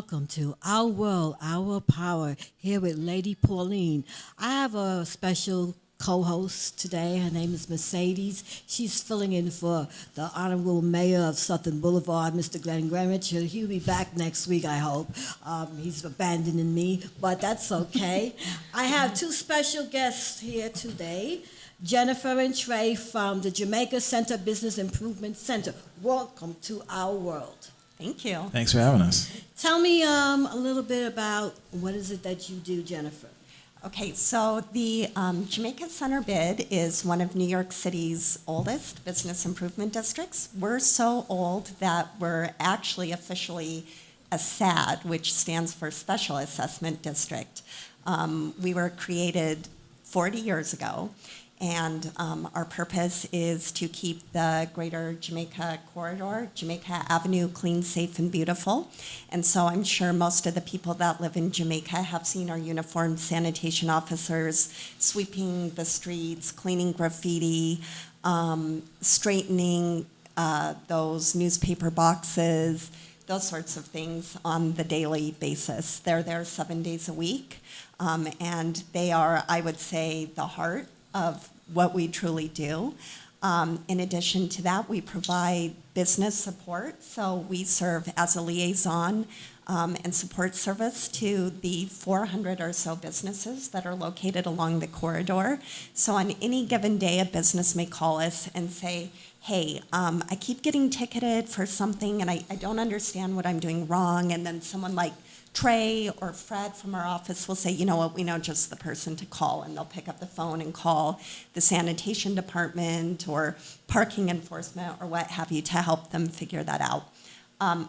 welcome to Our World, Our Power, here with Lady Pauline. I have a special co-host today. Her name is Mercedes. She's filling in for the Honorable Mayor of Southern Boulevard, Mr. Glenn Greenwich. He'll be back next week, I hope. He's abandoning me, but that's okay. I have two special guests here today, Jennifer and Trey from the Jamaica Center Business Improvement Center. Welcome to our world. Thank you. Thanks for having us. Tell me a little bit about what is it that you do, Jennifer? Okay, so the Jamaica Center BID is one of New York City's oldest business improvement districts. We're so old that we're actually officially a SAD, which stands for Special Assessment District. We were created 40 years ago, and our purpose is to keep the greater Jamaica corridor, Jamaica Avenue, clean, safe, and beautiful. And so I'm sure most of the people that live in Jamaica have seen our uniformed sanitation officers sweeping the streets, cleaning graffiti, straightening those newspaper boxes, those sorts of things on the daily basis. They're there 7 days a week, and they are, I would say, the heart of what we truly do. In addition to that, we provide business support. So we serve as a liaison and support service to the 400 or so businesses that are located along the corridor. So on any given day, a business may call us and say, hey, I keep getting ticketed for something and I don't understand what I'm doing wrong. And then someone like Trey or Fred from our office will say, you know what, we know just the person to call, and they'll pick up the phone and call the sanitation department or parking enforcement or what have you to help them figure that out.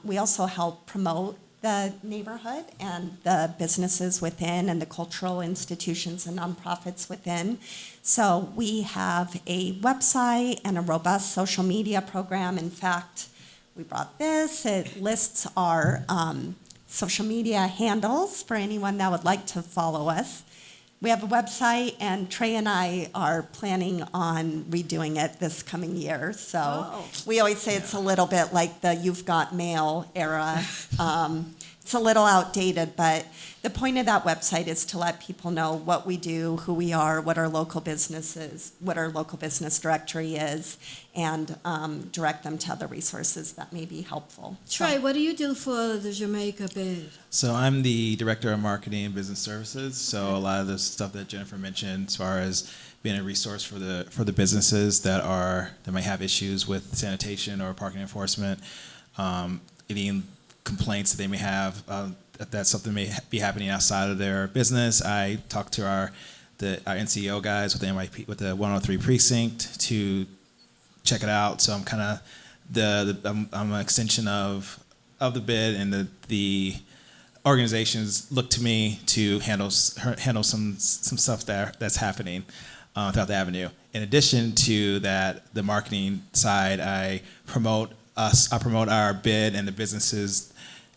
We also help promote the neighborhood and the businesses within and the cultural institutions and nonprofits within. So we have a website and a robust social media program. In fact, we brought this. It lists our social media handles for anyone that would like to follow us. We have a website, and Trey and I are planning on redoing it this coming year. So we always say it's a little bit like the You've Got Mail era. It's a little outdated, but the point of that website is to let people know what we do, who we are, what our local business is, what our local business directory is, and direct them to other resources that may be helpful. Trey, what do you do for the Jamaica BID? So I'm the Director of Marketing and Business Services. So a lot of the stuff that Jennifer mentioned as far as being a resource for the businesses that might have issues with sanitation or parking enforcement, any complaints that they may have, that something may be happening outside of their business. I talk to our NCO guys with the MIP, with the 103 precinct to check it out. So I'm kind of I'm an extension of the BID, and the organizations look to me to handle some stuff that's happening throughout the avenue. In addition to that, the marketing side, I promote our BID and the businesses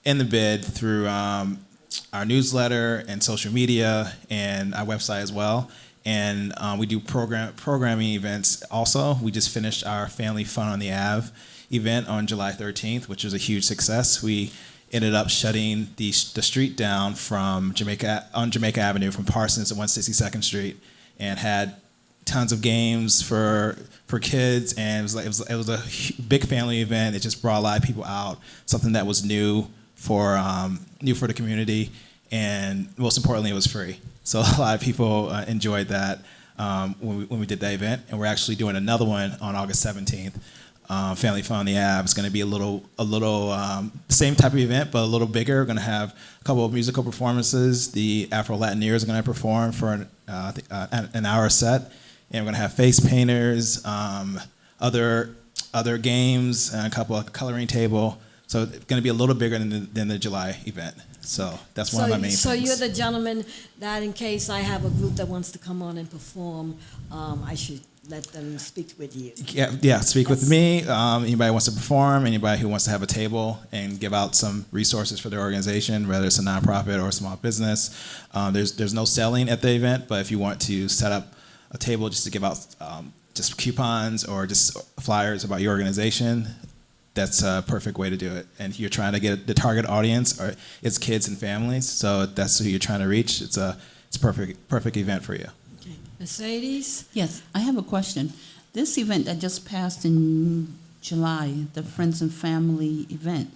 in the BID through our newsletter and social media and our website as well. And we do programming events also. We just finished our Family Fun on the Ave event on July 13th, which was a huge success. We ended up shutting the street down from Jamaica Avenue from Parsons to 162nd Street, and had tons of games for kids, and it was a big family event. It just brought a lot of people out, something that was new for the community, and most importantly, it was free. So a lot of people enjoyed that when we did that event, and we're actually doing another one on August 17th. Family Fun on the Ave. It's going to be a little same type of event, but a little bigger. We're going to have a couple of musical performances. The Afro-Latineers are going to perform for an hour set, and we're going to have face painters, other games, and a couple of coloring table. So it's going to be a little bigger than the July event. So that's one of my main things. So you're the gentleman that, in case I have a group that wants to come on and perform, I should let them speak with you. Yeah, speak with me. Anybody wants to perform, anybody who wants to have a table and give out some resources for their organization, whether it's a nonprofit or a small business. There's no selling at the event, but if you want to set up a table just to give out just coupons or just flyers about your organization, that's a perfect way to do it. And you're trying to get the target audience, or it's kids and families, so that's who you're trying to reach. It's a perfect event for you. Okay. Mercedes? Yes, I have a question. This event that just passed in July, the Friends and Family event,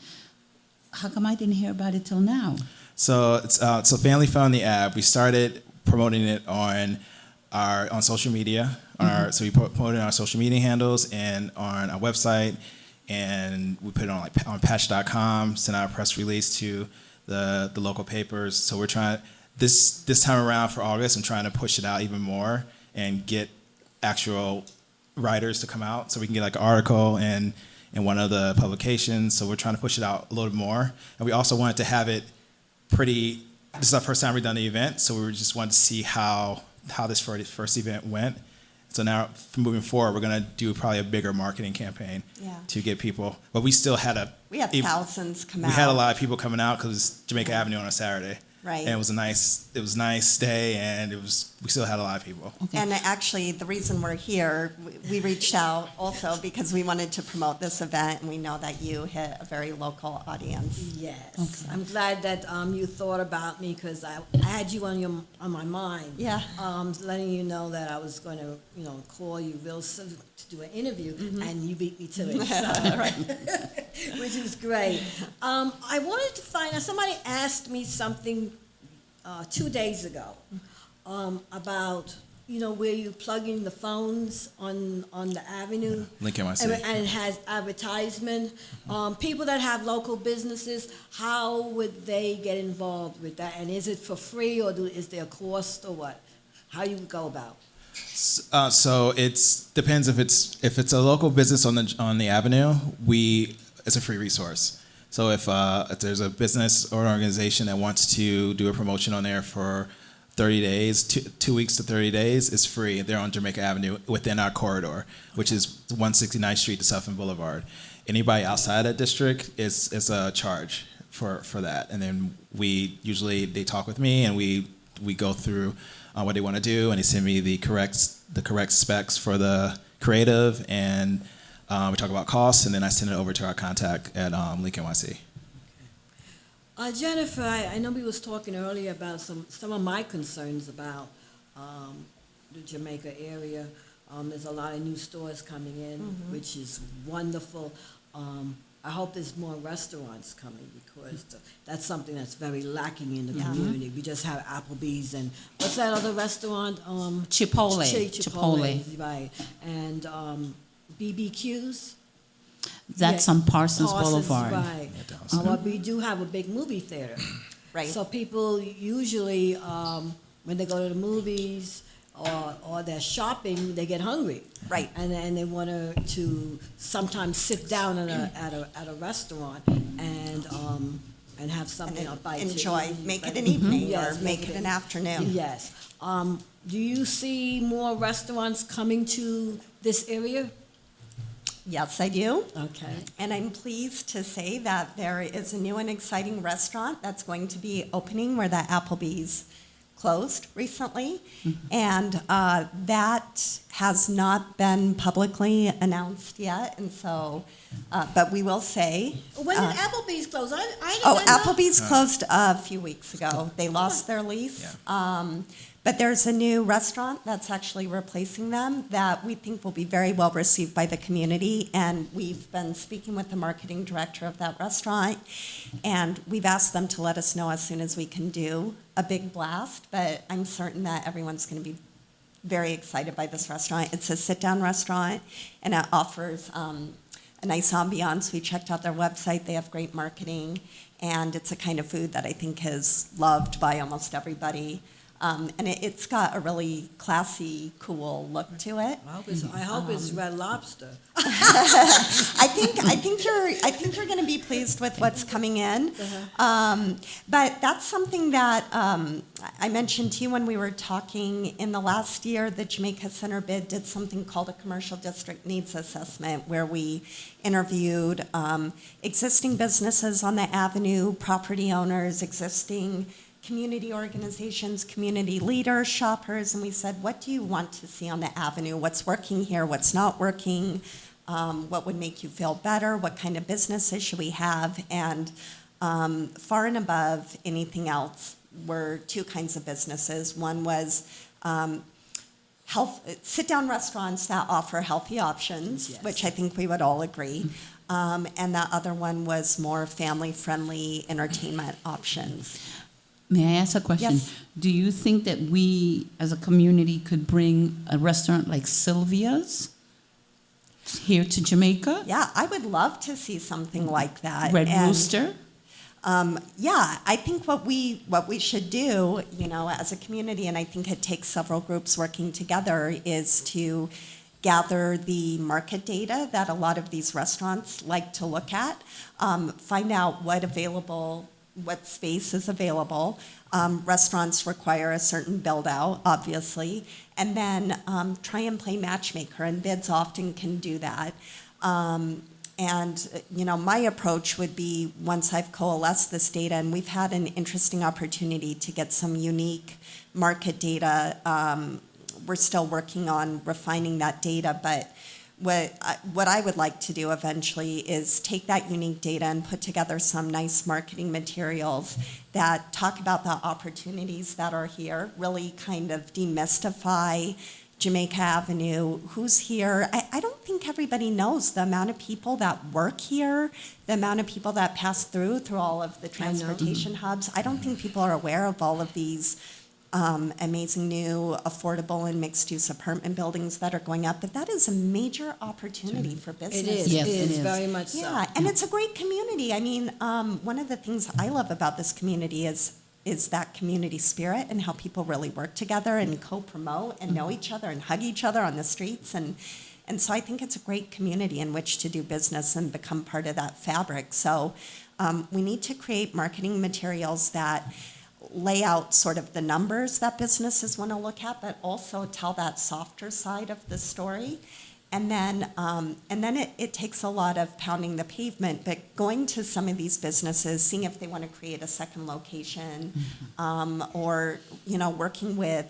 how come I didn't hear about it till now? So it's so Family Found the app. We started promoting it on social media. So we promoted it on our social media handles and on our website, and we put it on on patch.com, sent out a press release to the local papers. So we're trying this time around for August. I'm trying to push it out even more and get actual writers to come out so we can get like an article in one of the publications. So we're trying to push it out a little more, and we also wanted to have it pretty. This is our first time we've done the event, so we just wanted to see how this first event went. So now, moving forward, we're going to do probably a bigger marketing campaign to get people. But we still had We had thousands come out. We had a lot of people coming out because it was Jamaica Avenue on a Saturday. Right. And it was a nice day, and we still had a lot of people. Okay. And actually, the reason we're here, we reached out also because we wanted to promote this event, and we know that you hit a very local audience. Yes. Okay. I'm glad that you thought about me because I had you on my mind. Yeah. Letting you know that I was going to, call you real soon to do an interview, and you beat me to it. So, which is great. I wanted to find out, somebody asked me something 2 days ago about, where you plug in the phones on the avenue. Link NYC. And it has advertisement. People that have local businesses, how would they get involved with that? And is it for free, or is there a cost, or what? How you go about? So it depends if it's a local business on the avenue. It's a free resource. So if there's a business or an organization that wants to do a promotion on there for 30 days, 2 weeks to 30 days, it's free. They're on Jamaica Avenue within our corridor, which is 169th Street to Suffolk Boulevard. Anybody outside that district is a charge for that. And then they talk with me, and we go through what they want to do, and they send me the correct specs for the creative, and we talk about costs, and then I send it over to our contact at Link NYC. Jennifer, I know we was talking earlier about some of my concerns about the Jamaica area. There's a lot of new stores coming in, which is wonderful. I hope there's more restaurants coming because that's something that's very lacking in the community. We just have Applebee's and what's that other restaurant? Chipotle. Chipotle, right. And BBQs. That's on Parsons Boulevard. Right. But we do have a big movie theater. Right. So people usually, when they go to the movies or they're shopping, they get hungry. Right. And they want to sometimes sit down at a restaurant and have something a bite Enjoy. to eat. Make it an evening Yes, or make it an afternoon. Yes. Do you see more restaurants coming to this area? Yes, I do. Okay. And I'm pleased to say that there is a new and exciting restaurant that's going to be opening where the Applebee's closed recently. And that has not been publicly announced yet. And so, but we will say. When did Applebee's close? I didn't Oh, know. Applebee's closed a few weeks ago. They lost their lease. But there's a new restaurant that's actually replacing them that we think will be very well received by the community. And we've been speaking with the marketing director of that restaurant, and we've asked them to let us know as soon as we can do a big blast. But I'm certain that everyone's going to be very excited by this restaurant. It's a sit-down restaurant, and it offers a nice ambiance. We checked out their website. They have great marketing, and it's a kind of food that I think is loved by almost everybody. And it's got a really classy, cool look to it. I hope it's Red Lobster. I think you're going to be pleased with what's coming in. But that's something that I mentioned to you when we were talking. In the last year, the Jamaica Center BID did something called a commercial district needs assessment, where we interviewed existing businesses on the avenue, property owners, existing community organizations, community leaders, shoppers, and we said, what do you want to see on the avenue? What's working here? What's not working? what would make you feel better, what kind of businesses should we have, and far and above anything else were two kinds of businesses. One was sit-down restaurants that offer healthy options, Yes. which I think we would all agree. And the other one was more family-friendly entertainment options. May I ask a question? Yes. Do you think that we, as a community, could bring a restaurant like Sylvia's here to Jamaica? Yeah, I would love to see something like that. Red And, Rooster? Yeah, I think what we should do, as a community, and I think it takes several groups working together, is to gather the market data that a lot of these restaurants like to look at, find out what space is available. Restaurants require a certain build out, obviously, and then try and play matchmaker, and bids often can do that. My approach would be, once I've coalesced this data, and we've had an interesting opportunity to get some unique market data. We're still working on refining that data, but what I would like to do eventually is take that unique data and put together some nice marketing materials that talk about the opportunities that are here, really kind of demystify Jamaica Avenue, who's here. I don't think everybody knows the amount of people that work here, the amount of people that pass through all of the transportation hubs. I don't think people are aware of all of these amazing new affordable and mixed-use apartment buildings that are going up, but that is a major opportunity for business. It is. Yes, it it is is. very much so. Yeah, and it's a great community. I mean, one of the things I love about this community is that community spirit and how people really work together and co-promote and know each other and hug each other on the streets. And so I think it's a great community in which to do business and become part of that fabric. So we need to create marketing materials that lay out sort of the numbers that businesses want to look at, but also tell that softer side of the story. And then it takes a lot of pounding the pavement, but going to some of these businesses, seeing if they want to create a second location, or working with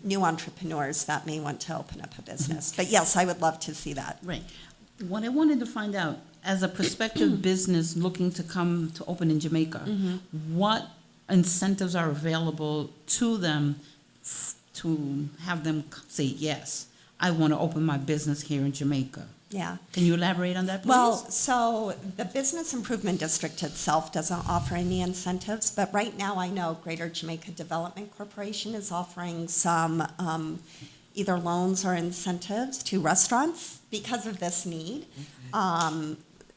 new entrepreneurs that may want to open up a business. But yes, I would love to see that. Right. What I wanted to find out, as a prospective business looking to come to open in Jamaica, what incentives are available to them to have them say, yes, I want to open my business here in Jamaica? Yeah. Can you elaborate on that, please? Well, so the Business Improvement District itself doesn't offer any incentives, but right now I know Greater Jamaica Development Corporation is offering some either loans or incentives to restaurants because of this need,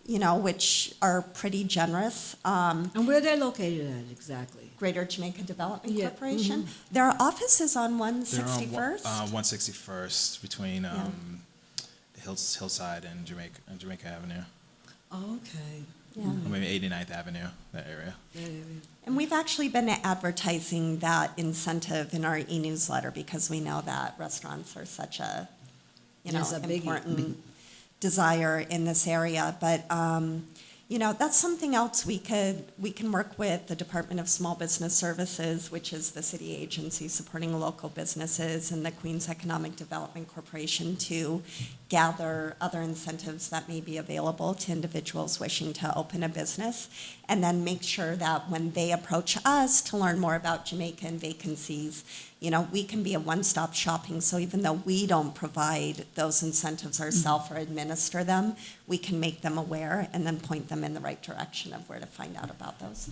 which are pretty generous. And where they're located at exactly? Greater Jamaica Development Yeah, Corporation. Their office is on They're on 161st. 161st between Hillside and Jamaica Avenue, Oh, okay. Yeah. or maybe 89th Avenue, that area. That area. And we've actually been advertising that incentive in our e-newsletter because we know that restaurants are such a, That's a biggie. important desire in this area. But, that's something else we can work with the Department of Small Business Services, which is the city agency supporting local businesses, and the Queens Economic Development Corporation to gather other incentives that may be available to individuals wishing to open a business, and then make sure that when they approach us to learn more about Jamaica and vacancies, we can be a one-stop shopping. So even though we don't provide those incentives ourselves or administer them, we can make them aware and then point them in the right direction of where to find out about those.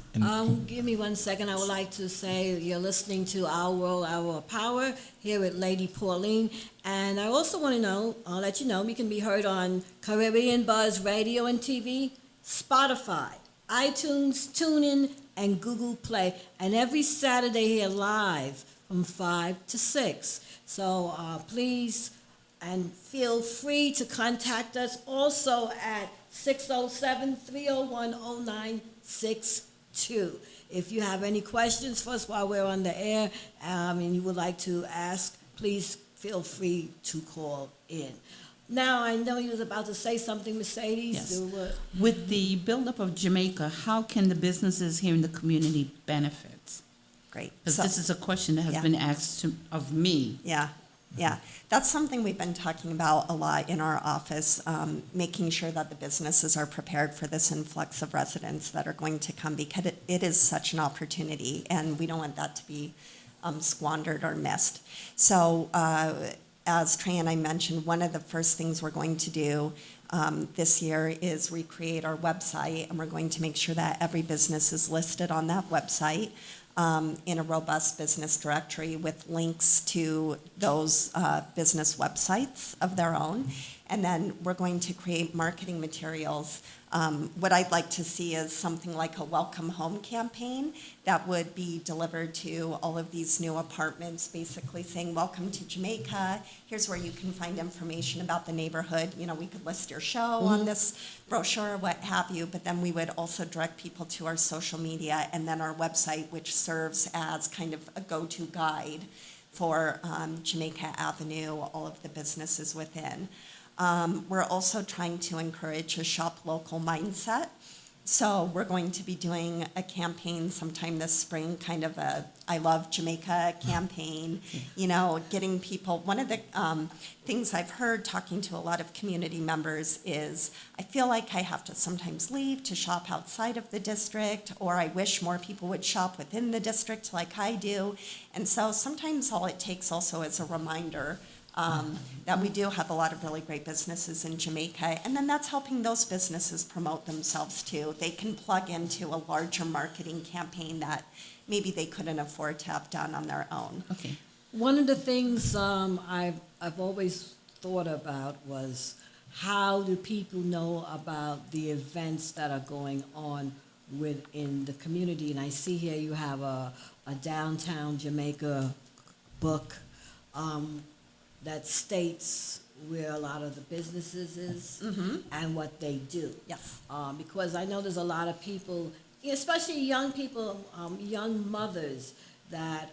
Give me 1 second. I would like to say you're listening to Our World, Our Power here with Lady Pauline. And I also want to let you know, we can be heard on Caribbean Buzz Radio and TV, Spotify, iTunes, TuneIn, and Google Play. And every Saturday here live from 5 to 6. So please and feel free to contact us also at 607-301-0962. If you have any questions for us while we're on the air and you would like to ask, please feel free to call in. Now, I know you was about to say something, Mercedes. Yes. Do what? With the buildup of Jamaica, how can the businesses here in the community benefit? Great. Because So- this is a question that has been asked of me. Yeah. Yeah, that's something we've been talking about a lot in our office, making sure that the businesses are prepared for this influx of residents that are going to come, because it is such an opportunity, and we don't want that to be squandered or missed. So as Trey and I mentioned, one of the first things we're going to do this year is recreate our website, and we're going to make sure that every business is listed on that website in a robust business directory with links to those business websites of their own. And then we're going to create marketing materials. What I'd like to see is something like a welcome home campaign that would be delivered to all of these new apartments, basically saying, welcome to Jamaica. Here's where you can find information about the neighborhood. You know, we could list your show on this brochure, what have you, but then we would also direct people to our social media and then our website, which serves as kind of a go-to guide for Jamaica Avenue, all of the businesses within. We're also trying to encourage a shop local mindset. So we're going to be doing a campaign sometime this spring, kind of a I Love Jamaica campaign, you know, getting people. One of the things I've heard talking to a lot of community members is I feel like I have to sometimes leave to shop outside of the district, or I wish more people would shop within the district like I do. And so sometimes all it takes also is a reminder that we do have a lot of really great businesses in Jamaica, and then that's helping those businesses promote themselves too. They can plug into a larger marketing campaign that maybe they couldn't afford to have done on their own. Okay. One of the things I've always thought about was how do people know about the events that are going on within the community? And I see here you have a downtown Jamaica book that states where a lot of the businesses is and what they do. Yes. Because I know there's a lot of people, especially young people, young mothers, that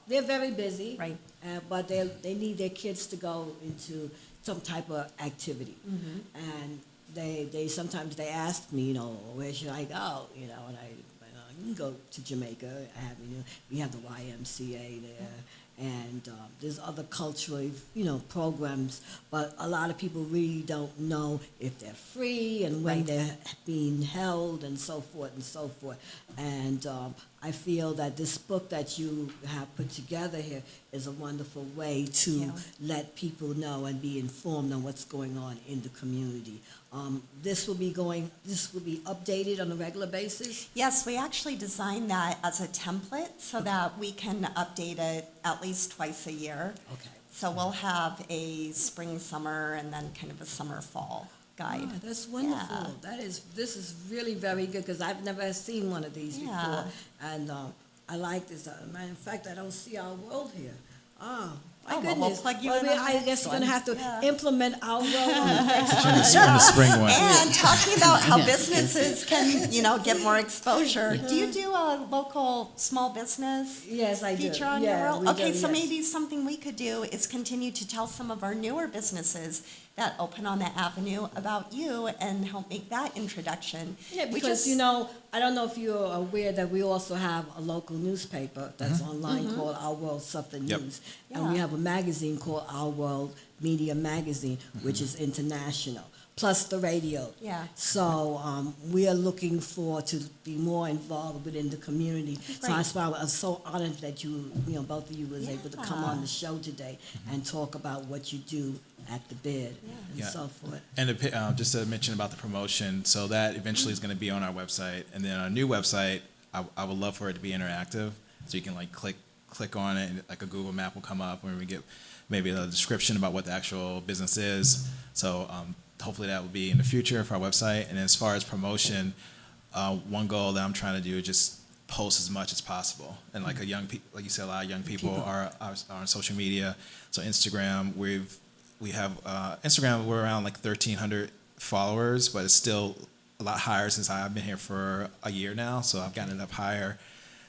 they're very busy, Right. But they need their kids to go into some type of activity. And they sometimes they ask me, you know, where should I go? You know, and you can go to Jamaica. We have the YMCA there. And there's other cultural, you know, programs, but a lot of people really don't know if they're free and when Right. they're being held and so forth and so forth. And I feel that this book that you have put together here is a wonderful way to Yeah. let people know and be informed on what's going on in the community. This will be updated on a regular basis. Yes, we actually designed that as a template so that we can update it at least twice a year. Okay. So we'll have a spring, summer, and then kind of a summer, fall guide. Oh, that's wonderful. Yeah. This is really very good because I've never seen one of these Yeah. before, and I like this. In fact, I don't see our world here. Oh, my Oh, well, goodness. we'll plug you Well, in on the I next guess we're gonna one. have to Yeah. implement our world on the next one. In the spring one. And talking about how businesses can, you know, get more exposure. Do you do a local small business Yes, I do. feature on Yeah, your world? we Okay, do, so yes. maybe something we could do is continue to tell some of our newer businesses that open on that avenue about you and help make that introduction. Yeah, We because just- you know, I don't know if you're aware that we also have a local newspaper that's online called Our World Something Yep. News, and we Yeah. have a magazine called Our World Media Magazine, which is international. Plus the radio. Yeah. So we are looking to be more involved within the community. So Great. that's why I was so honored that you know, both of you was able to come on the show today and talk about what you do at the BID and Yeah. so forth. And just to mention about the promotion, so that eventually is going to be on our website, and then our new website, I would love for it to be interactive, so you can like click on it, and like a Google map will come up, and we get maybe a description about what the actual business is. So hopefully that will be in the future for our website. And as far as promotion, one goal that I'm trying to do is just post as much as possible. And like like you said, a lot of young people are on social media. So Instagram, we have Instagram. We're around like 1,300 followers, but it's still a lot higher since I've been here for a year now. So I've gotten it up higher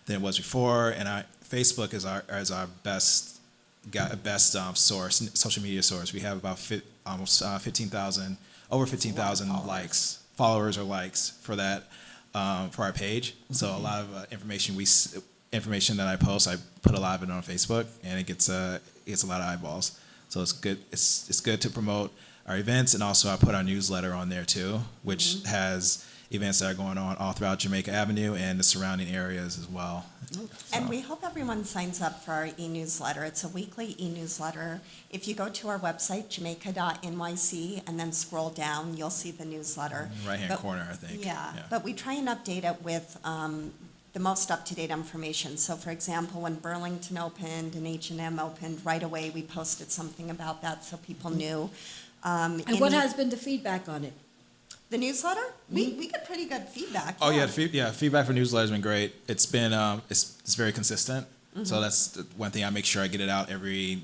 than it was before. And Facebook is our best source, social media source. We have about almost 15,000, over 15,000 likes, followers or likes for that, for our page. So a lot of information that I post, I put a lot of it on Facebook, and it gets a lot of eyeballs. So it's good. It's good to promote our events, and also I put our newsletter on there too, which has events that are going on all throughout Jamaica Avenue and the surrounding areas as well. And we hope everyone signs up for our e-newsletter. It's a weekly e-newsletter. If you go to our website, jamaica.nyc, and then scroll down, you'll see the newsletter. Right-hand corner, I think. Yeah, but we try and update it with the most up-to-date information. So for example, when Burlington opened and H&M opened, right away we posted something about that so people knew. And what has been the feedback on it? The newsletter? We get pretty good feedback. Oh yeah, feedback for newsletter has been great. It's been it's very consistent. So that's the one thing I make sure I get it out every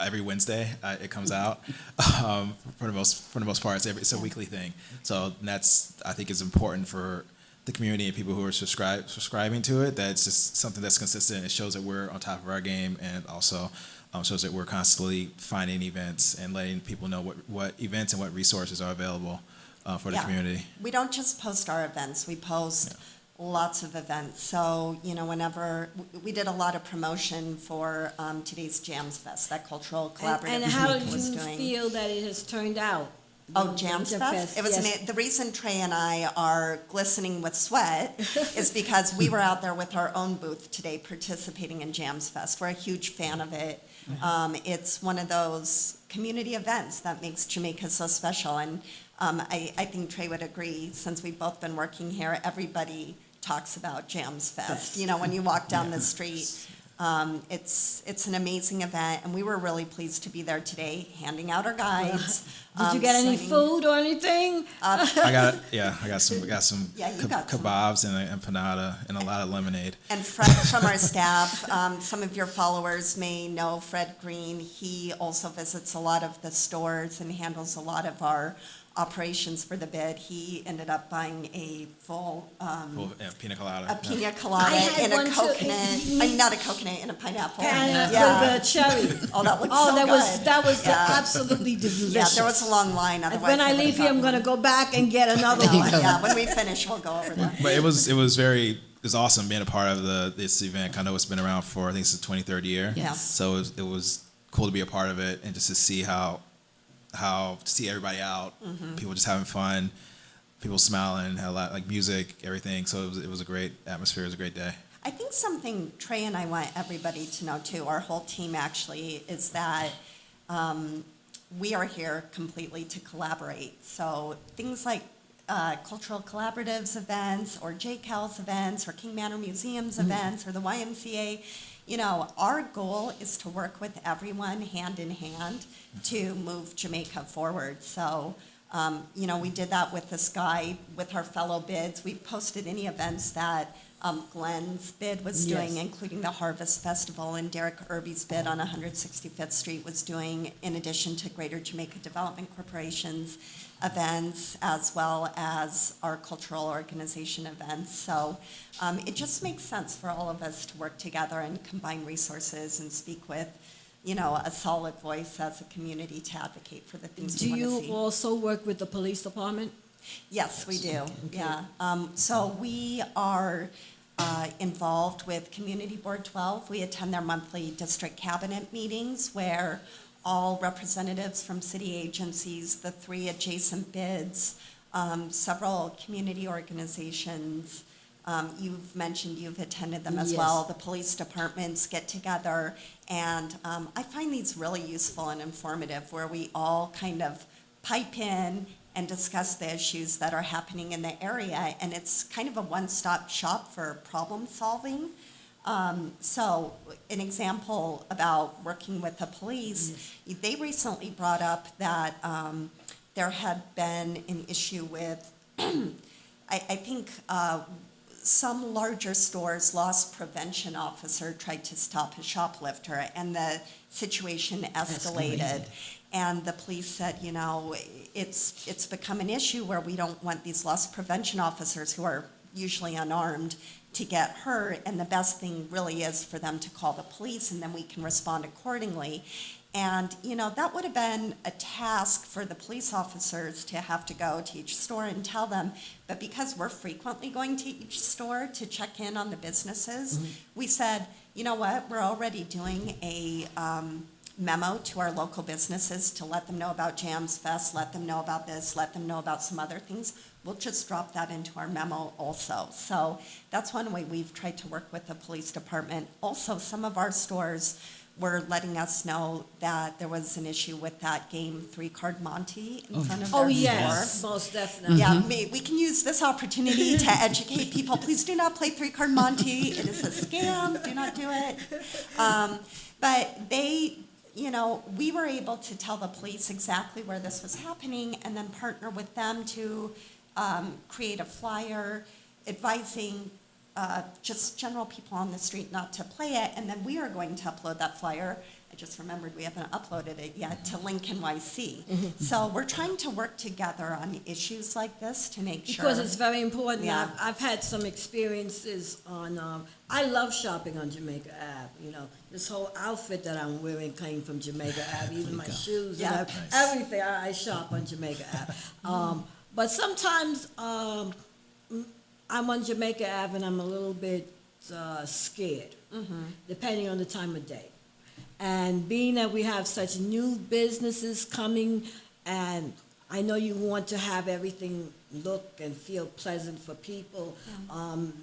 Wednesday. It comes out. For the most part, it's a weekly thing. So that's, I think, is important for the community and people who are subscribing to it. That it's just something that's consistent. It shows that we're on top of our game, and also shows that we're constantly finding events and letting people know what events and what resources are available for the community. We don't just post our events, we post lots of events. So, whenever, we did a lot of promotion for today's Jams Fest, that cultural collaborative And how Jamaica did was you doing. feel that it has turned out? Oh, Jams Fest? It was yes. the reason Trey and I are glistening with sweat is because we were out there with our own booth today participating in Jams Fest. We're a huge fan of it. It's one of those community events that makes Jamaica so special. And I think Trey would agree, since we've both been working here, everybody talks about Jams Fest. When you walk down the street, it's an amazing event, and we were really pleased to be there today, handing out our guides. Did you get any signing- food or anything? I got some Yeah, you got some. kebabs and empanada and a lot of lemonade. And Fred from our staff, some of your followers may know Fred Green. He also visits a lot of the stores and handles a lot of our operations for the BID. He ended up buying a full Pina colada. a pina colada I had in a one too. coconut. Not a coconut, in a pineapple. With the cherry. Oh, that looks Oh, so that good. was Yeah. absolutely delicious. Yeah, there was a long line. Otherwise, When I leave here, I'm going to go back and get another one. Yeah, when we finish, we'll go over that. But it was awesome being a part of this event. I know it's been around for, I think it's the 23rd year. Yeah. So it was cool to be a part of it and just to see how to see everybody out, people just having fun, people smiling, had a lot like music, everything. So it was a great atmosphere. It was a great day. I think something Trey and I want everybody to know too, our whole team actually, is that we are here completely to collaborate. So things like cultural collaboratives events, or JCAL's events, or King Manor Museum's events, or the YMCA, our goal is to work with everyone hand in hand to move Jamaica forward. So, we did that with this guy, with our fellow bids. We posted any events that Glenn's bid was doing, including the Harvest Festival, and Derek Irby's bid on 165th Street was doing, in addition to Greater Jamaica Development Corporation's events, as well as our cultural organization events. So it just makes sense for all of us to work together and combine resources and speak with, a solid voice as a community to advocate for the things Do we want to you see. also work with the police department? Yes, we do. Yeah. So we are involved with Community Board 12. We attend their monthly district cabinet meetings where all representatives from city agencies, the 3 adjacent bids, several community organizations, you've mentioned you've attended them as well. The police departments get together, and I find these really useful and informative, where we all kind of pipe in and discuss the issues that are happening in the area, and it's kind of a one-stop shop for problem solving. So an example about working with the police, they recently brought up that there had been an issue with, I think some larger stores' loss prevention officer tried to stop a shoplifter, and the situation escalated. And the police said, it's become an issue where we don't want these loss prevention officers, who are usually unarmed, to get hurt, and the best thing really is for them to call the police, and then we can respond accordingly. And, that would have been a task for the police officers to have to go to each store and tell them. But because we're frequently going to each store to check in on the businesses, we said, you know what, we're already doing a memo to our local businesses to let them know about Jams Fest, let them know about this, let them know about some other things. We'll just drop that into our memo also. So that's one way we've tried to work with the police department. Also, some of our stores were letting us know that there was an issue with that game 3-card Monty in front of their Oh, yes, store. most definitely. Yeah, we can use this opportunity to educate people. Please do not play 3-card Monty. It is a scam. Do not do it. But they, we were able to tell the police exactly where this was happening and then partner with them to create a flyer advising just general people on the street not to play it. And then we are going to upload that flyer. I just remembered we haven't uploaded it yet to Link NYC. So we're trying to work together on issues like this to make sure. Because it's very important. Yeah. I've had some experiences on, I love shopping on Jamaica Ave. This whole outfit that I'm wearing came from Jamaica Ave, even my shoes Yeah. and everything. I shop on Jamaica Ave. But sometimes I'm on Jamaica Ave and I'm a little bit scared, depending on the time of day. And being that we have such new businesses coming, and I know you want to have everything look and feel pleasant for people,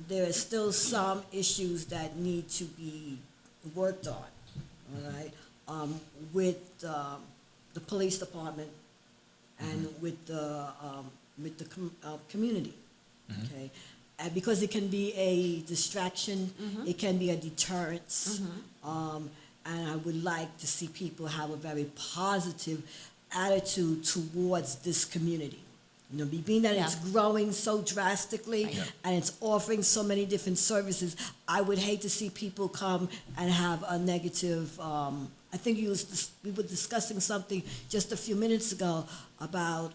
there are still some issues that need to be worked on, all right, with the police department and with the community, okay? And because it can be a distraction, it can be a deterrence, and I would like to see people have a very positive attitude towards this community. Being that it's growing so drastically and it's offering so many different services, I would hate to see people come and have a negative. I think we were discussing something just a few minutes ago about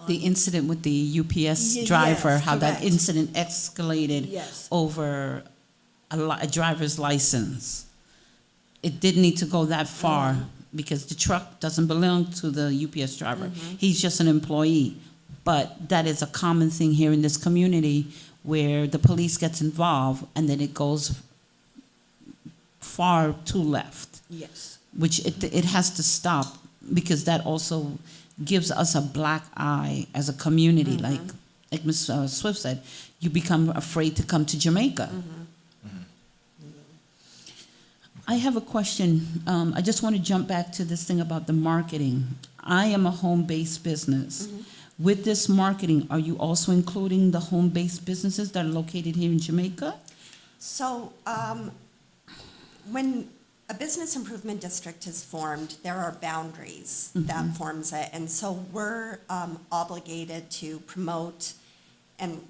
The incident with the UPS Yes, driver, how that correct. incident escalated Yes. over a driver's license. It didn't need to go that far because the truck doesn't belong to the UPS driver. He's just an employee. But that is a common thing here in this community where the police gets involved and then it goes far to left, Yes. which it has to stop because that also gives us a black eye as a community. Like Ms. Swift said, you become afraid to come to Jamaica. I have a question. I just want to jump back to this thing about the marketing. I am a home-based business. With this marketing, are you also including the home-based businesses that are located here in Jamaica? So when a business improvement district is formed, there are boundaries that forms it. And so we're obligated to promote, and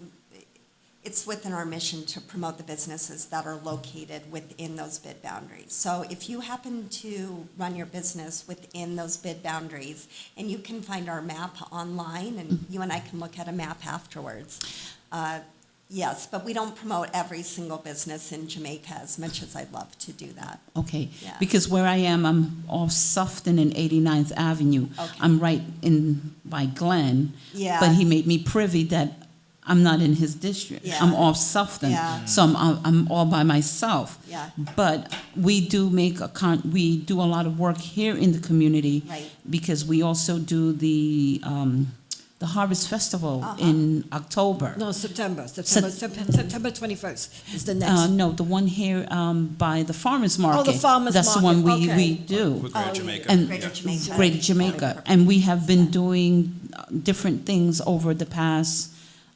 it's within our mission to promote the businesses that are located within those bid boundaries. So if you happen to run your business within those bid boundaries, and you can find our map online, and you and I can look at a map afterwards. Yes, but we don't promote every single business in Jamaica as much as I'd love to do that. Okay, Yeah. because where I am, I'm off Sufton and 89th Avenue. Okay. I'm right in by Glen. Yeah. But he made me privy that I'm not in his district. Yeah. I'm off Sufton. Yeah. So I'm all by myself. Yeah. But we do we do a lot of work here in the community. Right. Because we also do the Harvest Festival in October. No, September 21st is the next. No, the one here by the farmers market. the farmers That's the one market, okay. we do. With Greater Jamaica. And Greater Jamaica. Greater Jamaica. And we have been doing different things over the past,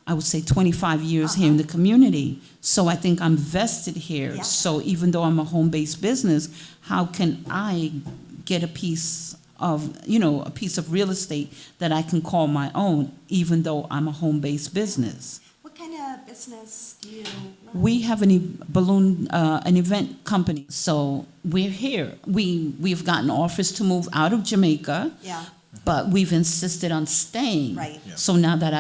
I would say, 25 years here in the community. So I think I'm vested here. Yeah. So even though I'm a home-based business, how can I get a piece of real estate that I can call my own, even though I'm a home-based business? What kind of business do you run? We have an event company, so we're here. We've gotten offers to move out of Jamaica, Yeah, but we've insisted on staying. Right. Yeah. So now that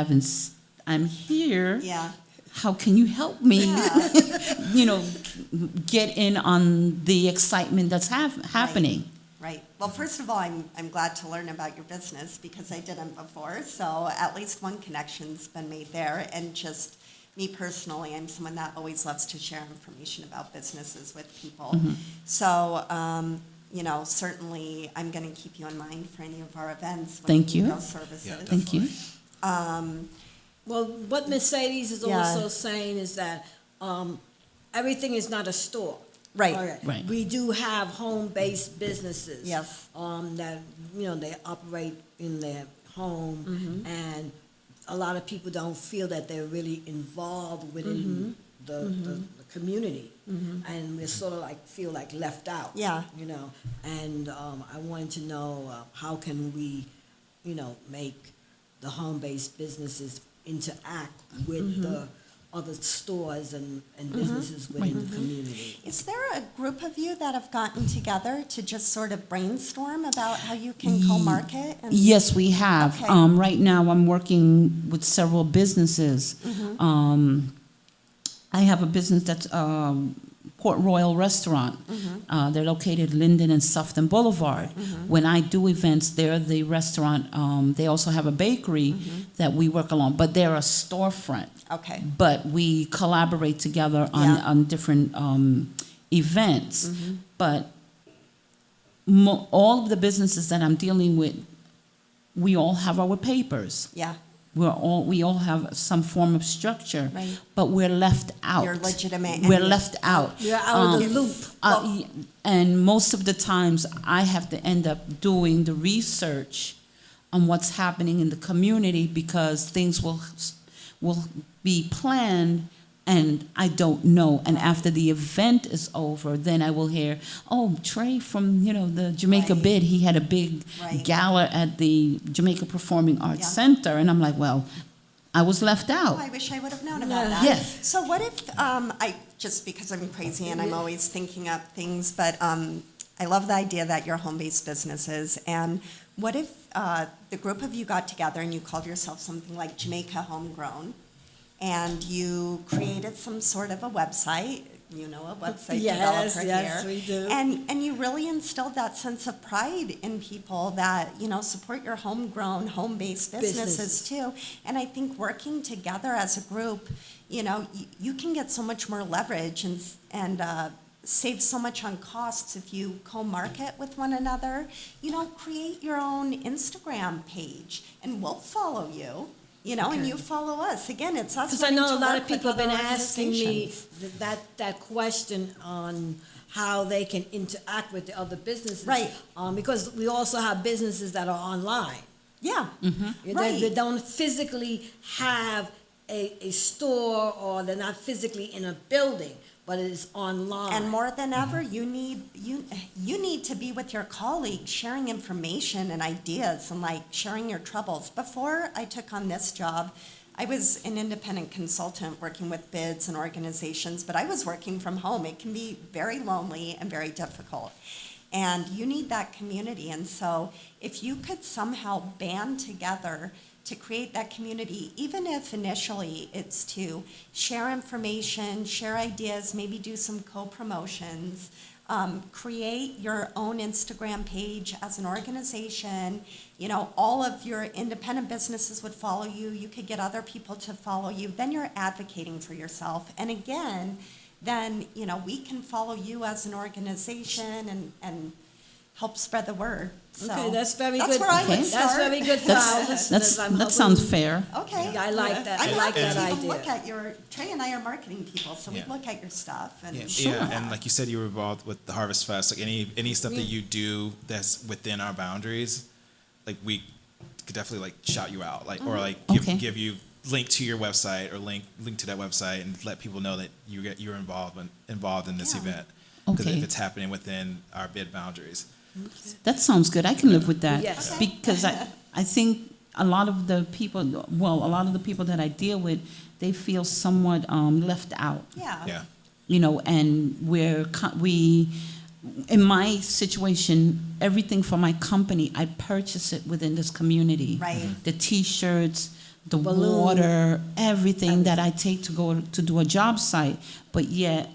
I'm here, yeah. how can you help me? Yeah. Get in on the excitement that's happening. Right. Well, first of all, I'm glad to learn about your business because I didn't before. So at least one connection's been made there. And just me personally, I'm someone that always loves to share information about businesses with people. So certainly I'm going to keep you in mind for any of our events. when Thank we you. need those services. Yeah, Thank you. Well, what Mercedes is Yeah. also saying is that everything is not a store. Right. All Right. We do have home-based businesses. Yes. That, they operate in their home, Mm-hmm. and a lot of people don't feel that they're really involved within the community. And we sort of feel left out. Yeah. And I wanted to know how can we, make the home-based businesses interact with the other stores and businesses within the community. Is there a group of you that have gotten together to just sort of brainstorm about how you can co-market? Yes, we have. Okay. Right now, I'm working with several businesses. I have a business that's Port Royal Restaurant. They're located Linden and Sufton Boulevard. When I do events, they're the restaurant. They also have a bakery that we work along, but they're a storefront. Okay. But we collaborate together on, Yeah. on different events. But all of the businesses that I'm dealing with, we all have our papers. Yeah. We all have some form of structure, Right. but we're left out. You're legitimate. We're left out. You're out of the loop. And most of the times, I have to end up doing the research on what's happening in the community because things will be planned and I don't know. And after the event is over, then I will hear, oh, Trey from, the Jamaica Right. BID, he had a big Right. gala at the Jamaica Performing Arts Yeah. Center. And I'm like, well, I was left out. Oh, I wish I would have known about that. Yes. So what if, just because I'm crazy and I'm always thinking up things, but I love the idea that you're home-based businesses. And what if the group of you got together and you called yourself something like Jamaica Homegrown, and you created some sort of a website, a website developer Yes, here. we do. And you really instilled that sense of pride in people that, support your homegrown, home-based businesses too. And I think working together as a group, you can get so much more leverage and save so much on costs if you co-market with one another. Create your own Instagram page and we'll follow you. And you follow us. Again, it's us. Because I wanting know to a lot work of with people have been other asking me organizations. that question on how they can interact with the other businesses. Right. Because we also have businesses that are online. Yeah, They right. don't physically have a store, or they're not physically in a building, but it is online. And more than ever, you need to be with your colleagues, sharing information and ideas and sharing your troubles. Before I took on this job, I was an independent consultant working with bids and organizations, but I was working from home. It can be very lonely and very difficult. And you need that community. And so if you could somehow band together to create that community, even if initially it's to share information, share ideas, maybe do some co-promotions, create your own Instagram page as an organization. All of your independent businesses would follow you. You could get other people to follow you. Then you're advocating for yourself. And again, then, we can follow you as an organization and help spread the word. So Okay, that's very good. That's where I would Okay. start. That's very good for our listeners. I'm That sounds hoping- fair. Okay. I like that. I I'd like love that to even idea. look at Trey and I are marketing people, so we Yeah. look at your stuff and. Yeah, and like you said, you were involved with the Harvest Fest. Like any stuff that you do that's within our boundaries, we could definitely shout you out, or Okay. give you link to your website or link to that website and let people know that you're involved in this Yeah. event because Okay. if it's happening within our bid boundaries. That sounds good. I can live with that. Yes. Okay. Because I think a lot of the people that I deal with, they feel somewhat left out. Yeah. Yeah. And in my situation, everything for my company, I purchase it within this community. Right. The T-shirts, the Balloon. water, everything that I take to go to do a job site, but yet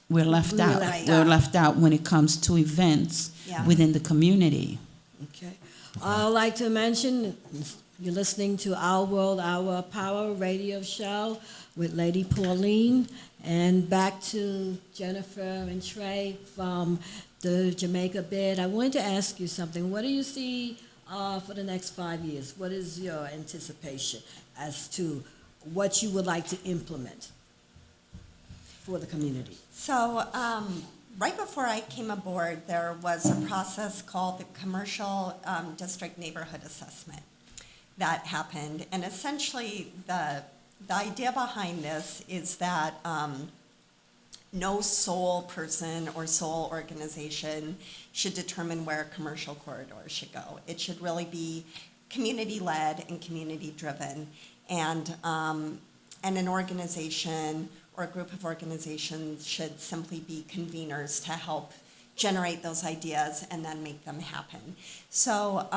we're left We're out. left We're out. left out when it comes to events Yeah. within the community. Okay. I'd like to mention, you're listening to Our World, Our Power radio show. with Lady Pauline. And back to Jennifer and Trey from the Jamaica BID. I wanted to ask you something. What do you see for the next 5 years? What is your anticipation as to what you would like to implement for the community? So, right before I came aboard, there was a process called the Commercial District Neighborhood Assessment that happened. And essentially, the idea behind this is that no sole person or sole organization should determine where a commercial corridor should go. It should really be community-led and community-driven. And an organization or a group of organizations should simply be conveners to help generate those ideas and then make them happen. So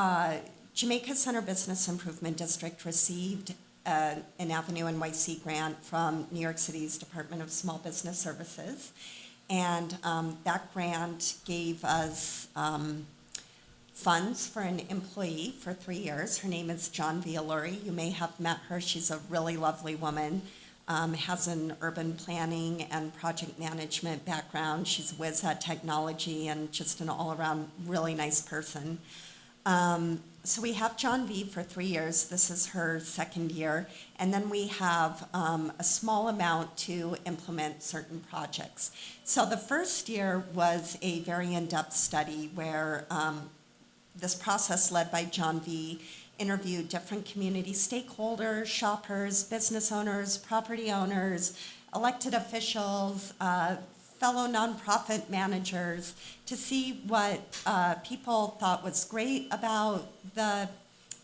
Jamaica Center Business Improvement District received an Avenue NYC grant from New York City's Department of Small Business Services. And that grant gave us funds for an employee for 3 years. Her name is Furioli. You may have met her. She's a really lovely woman. Has an urban planning and project management background. She's a whiz at technology and just an all-around really nice person. So we have John V for 3 years. This is her second year. And then we have a small amount to implement certain projects. So the first year was a very in-depth study where this process led by John V interviewed different community stakeholders, shoppers, business owners, property owners, elected officials, fellow nonprofit managers to see what people thought was great about the,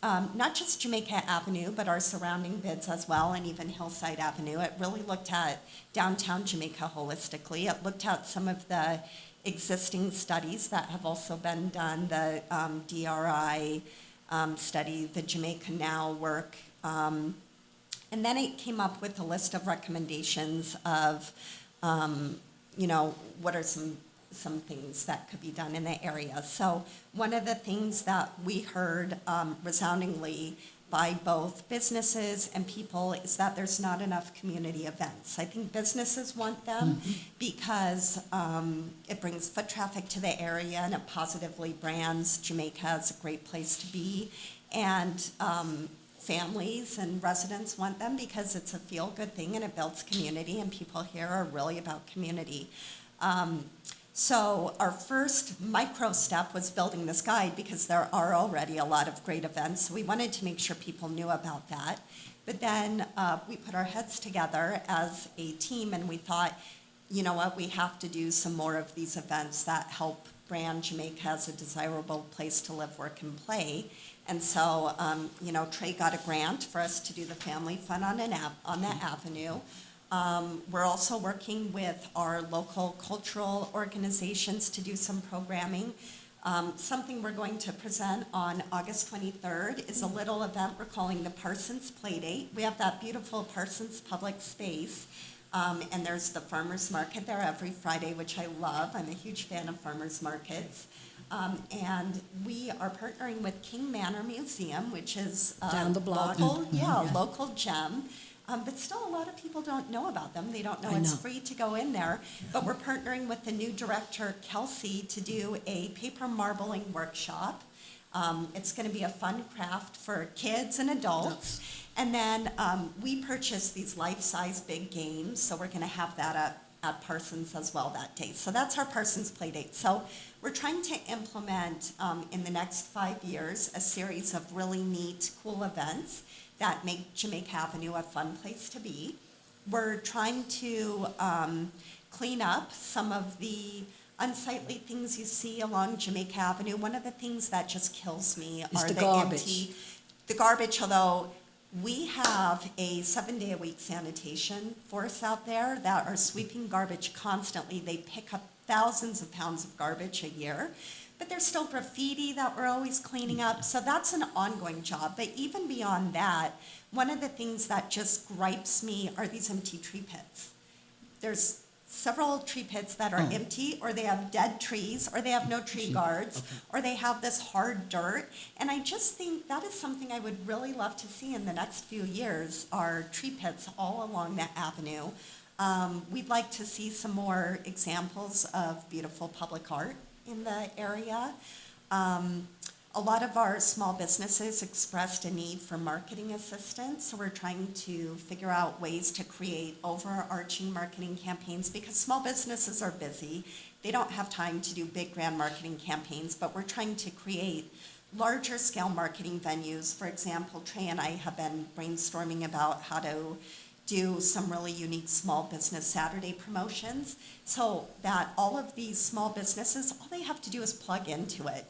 not just Jamaica Avenue, but our surrounding BIDs as well, and even Hillside Avenue. It really looked at downtown Jamaica holistically. It looked at some of the existing studies that have also been done, the DRI study, the Jamaica Now work. And then it came up with a list of recommendations of, what are some things that could be done in the area. So one of the things that we heard resoundingly by both businesses and people is that there's not enough community events. I think businesses want them because it brings foot traffic to the area and it positively brands Jamaica as a great place to be. And families and residents want them because it's a feel-good thing and it builds community, and people here are really about community. So our first micro step was building this guide because there are already a lot of great events. So we wanted to make sure people knew about that. But then we put our heads together as a team and we thought, you know what, we have to do some more of these events that help brand Jamaica as a desirable place to live, work, and play. And so, Trey got a grant for us to do the family fun on the avenue. We're also working with our local cultural organizations to do some programming. Something we're going to present on August 23rd is a little event we're calling the Parsons Playdate. We have that beautiful Parsons public space, and there's the farmers market there every Friday, which I love. I'm a huge fan of farmers markets. And we are partnering with King Manor Museum, which is Down the block. Local gem. But still, a lot of people don't know about them. They don't know it's free to go in there. But we're partnering with the new director, Kelsey, to do a paper marbling workshop. It's going to be a fun craft for kids and adults. And then we purchased these life-size big games, so we're going to have that at Parsons as well that day. So that's our Parsons Playdate. So we're trying to implement in the next 5 years a series of really neat, cool events that make Jamaica Avenue a fun place to be. We're trying to clean up some of the unsightly things you see along Jamaica Avenue. One of the things that just kills me are the garbage. The garbage, although we have a 7-day-a-week sanitation force out there that are sweeping garbage constantly. They pick up thousands of pounds of garbage a year. But there's still graffiti that we're always cleaning up. So that's an ongoing job. But even beyond that, one of the things that just gripes me are these empty tree pits. There's several tree pits that are empty, or they have dead trees, or they have no tree guards, or they have this hard dirt. And I just think that is something I would really love to see in the next few years, are tree pits all along that avenue. We'd like to see some more examples of beautiful public art in the area. A lot of our small businesses expressed a need for marketing assistance, so we're trying to figure out ways to create overarching marketing campaigns, because small businesses are busy. They don't have time to do big grand marketing campaigns, but we're trying to create larger scale marketing venues. For example, Trey and I have been brainstorming about how to do some really unique small business Saturday promotions, so that all of these small businesses, all they have to do is plug into it.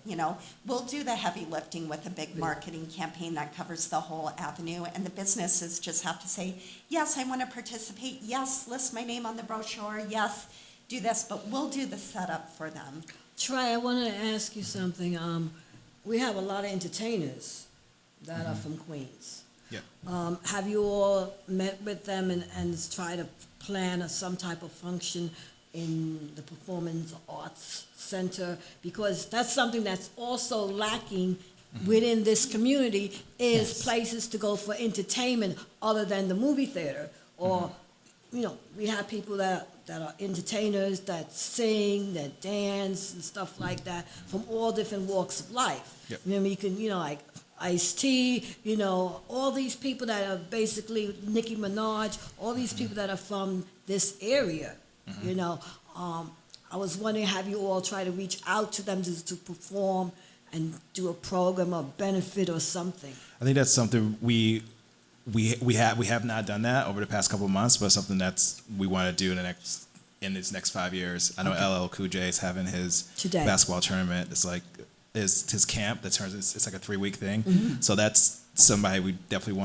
We'll do the heavy lifting with a big marketing campaign that covers the whole avenue, and the businesses just have to say, yes, I want to participate, yes, list my name on the brochure, yes, do this, but we'll do the setup for them. Trey, I want to ask you something. We have a lot of entertainers that are from Queens. Yeah. Have you all met with them and try to plan some type of function in the Performance Arts Center? Because that's something that's also lacking within this community, is places to go for entertainment other than the movie theater. Or, we have people that are entertainers, that sing, that dance and stuff like that, from all different walks of life. Yep. You can, like Ice-T, all these people that are basically Nicki Minaj, all these people that are from this area, I was wondering, have you all tried to reach out to them to perform and do a program or benefit or something? I think that's something we have not done that over the past couple of months, but something that's we want to do in these next 5 years. I know LL Cool J is having his Today. basketball tournament. It's like his camp that turns. It's like a 3-week thing. So that's somebody we definitely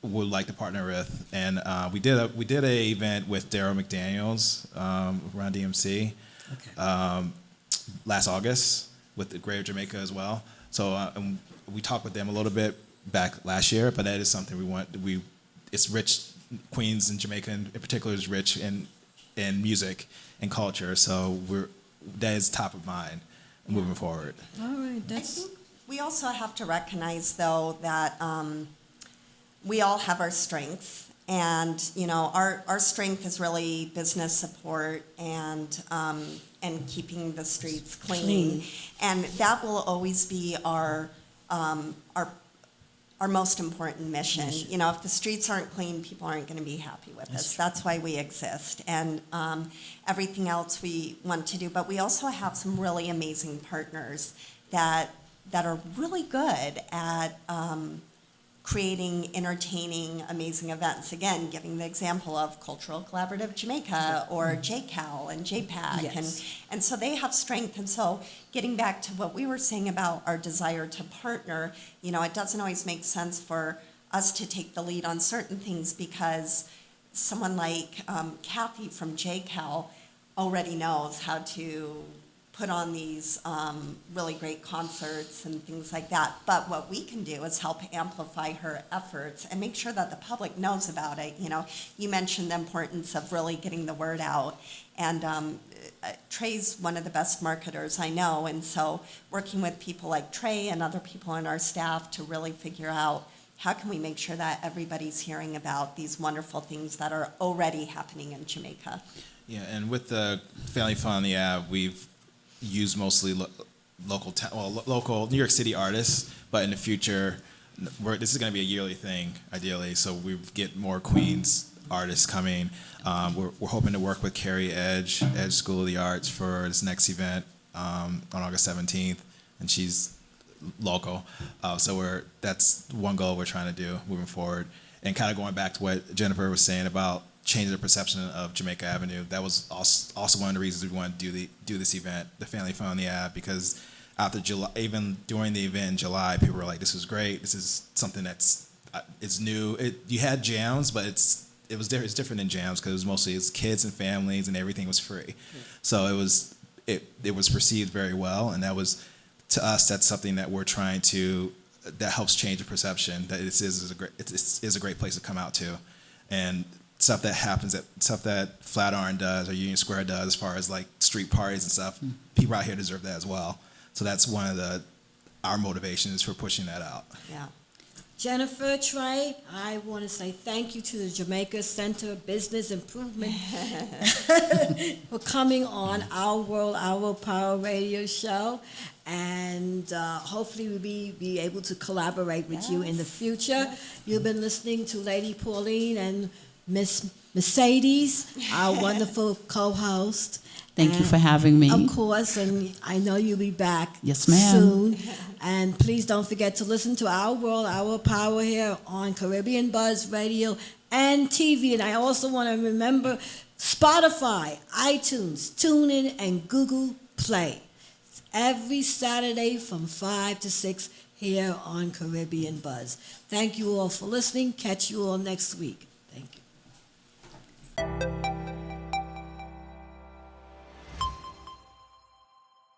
would like to partner with. And we did a event with Daryl McDaniels around DMC last August with the Greater Jamaica as well. So and we talked with them a little bit back last year, but that is something we want. It's rich. Queens and Jamaica in particular is rich in music and culture. So that is top of mind moving forward. All right, I think we also have to recognize, though, that we all have our strengths, and our strength is really business support and keeping the streets clean, and that will always be our most important mission. If the streets aren't clean, people aren't going to be happy with us. That's why we exist, and everything else we want to do. But we also have some really amazing partners that are really good at creating entertaining, amazing events. Again, giving the example of Cultural Collaborative Jamaica or JCAL and JPAC. Yes. And so they have strength. And so getting back to what we were saying about our desire to partner, it doesn't always make sense for us to take the lead on certain things, because someone like Kathy from JCAL already knows how to put on these really great concerts and things like that. But what we can do is help amplify her efforts and make sure that the public knows about it. You mentioned the importance of really getting the word out. And Trey's one of the best marketers I know. And so working with people like Trey and other people on our staff to really figure out how can we make sure that everybody's hearing about these wonderful things that are already happening in Jamaica. Yeah, and with the Family Fun on the app, we've used mostly local New York City artists, but in the future, this is going to be a yearly thing, ideally. So we get more Queens artists coming. We're hoping to work with Carrie Edge School of the Arts for this next event on August 17th, and she's local. So that's one goal we're trying to do moving forward. And kind of going back to what Jennifer was saying about changing the perception of Jamaica Avenue, that was also one of the reasons we wanted to do this event, the Family Fun on the app, because after July, even during the event in July, people were like, "This is great. This is something it's new." You had jams, but it's different than jams because it was mostly kids and families, and everything was free. So it was perceived very well, and that was, to us, that's something that we're trying to, that helps change the perception that it is a great place to come out to, and stuff that happens, stuff that Flatiron does or Union Square does, as far as like street parties and stuff. People out here deserve that as well. So that's one of our motivations for pushing that out. Yeah. Jennifer, Trey, I want to say thank you to the Jamaica Center Business Improvement for coming on Our World, Our Power radio show. And hopefully we'll be able to collaborate with you in the future. You've been listening to Lady Pauline and Miss Mercedes, our wonderful co-host. Thank you for having me. Of course, and I know you'll be back Yes, ma'am. soon. And please don't forget to listen to Our World, Our Power here on Caribbean Buzz Radio and TV. And I also want to remember Spotify, iTunes, TuneIn, and Google Play. Every Saturday from 5 to 6 here on Caribbean Buzz. Thank you all for listening. Catch you all next week. Thank you.